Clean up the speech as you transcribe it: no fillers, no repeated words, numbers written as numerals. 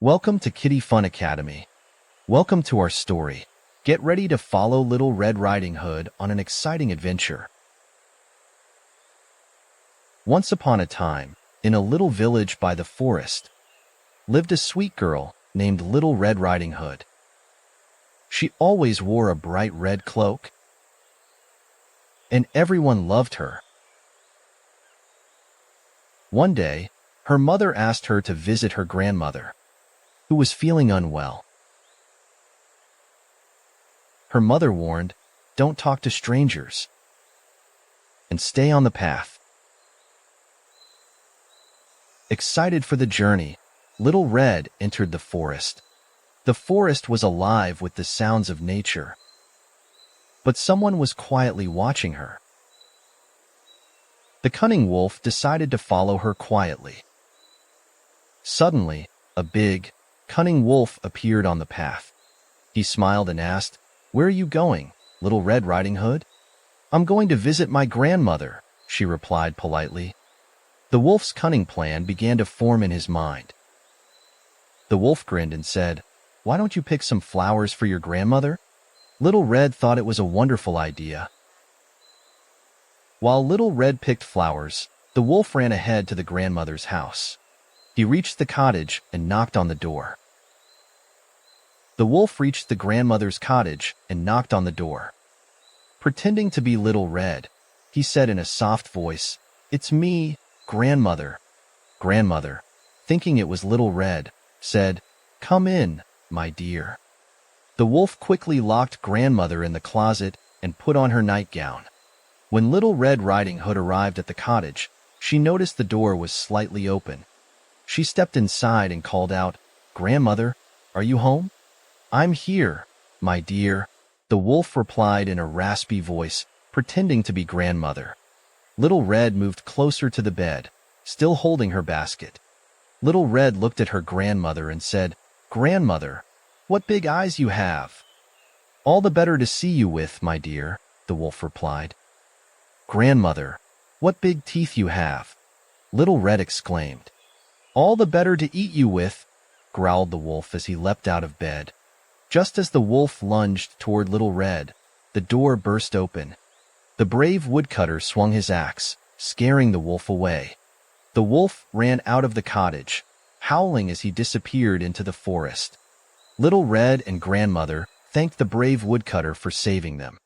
Welcome to Kitty Fun Academy. Welcome to our story. Get ready to follow Little Red Riding Hood on an exciting adventure. Once upon a time, in a little village by the forest, lived a sweet girl named Little Red Riding Hood. She always wore a bright red cloak, and everyone loved her. One day, her mother asked her to visit her grandmother, who was feeling unwell. Her mother warned, "Don't talk to strangers and stay on the path." Excited for the journey, Little Red entered the forest. The forest was alive with the sounds of nature, but someone was quietly watching her. The cunning wolf decided to follow her quietly. Suddenly, a big, cunning wolf appeared on the path. He smiled and asked, "Where are you going, Little Red Riding Hood?" "I'm going to visit my grandmother," she replied politely. The wolf's cunning plan began to form in his mind. The wolf grinned and said, "Why don't you pick some flowers for your grandmother?" Little Red thought it was a wonderful idea. While Little Red picked flowers, the wolf ran ahead to the grandmother's house. He reached the cottage and knocked on the door. The wolf reached the grandmother's cottage and knocked on the door. Pretending to be Little Red, he said in a soft voice, "It's me, grandmother." Grandmother, thinking it was Little Red, said, "Come in, my dear." The wolf quickly locked grandmother in the closet and put on her nightgown. When Little Red Riding Hood arrived at the cottage, she noticed the door was slightly open. She stepped inside and called out, "Grandmother, are you home?" "I'm here, my dear," the wolf replied in a raspy voice, pretending to be grandmother. Little Red moved closer to the bed, still holding her basket. Little Red looked at her grandmother and said, "Grandmother, what big eyes you have." "All the better to see you with, my dear," the wolf replied. "Grandmother, what big teeth you have," Little Red exclaimed. "All the better to eat you with," growled the wolf as he leapt out of bed. Just as the wolf lunged toward Little Red, the door burst open. The brave woodcutter swung his axe, scaring the wolf away. The wolf ran out of the cottage, howling as he disappeared into the forest. Little Red and grandmother thanked the brave woodcutter for saving them.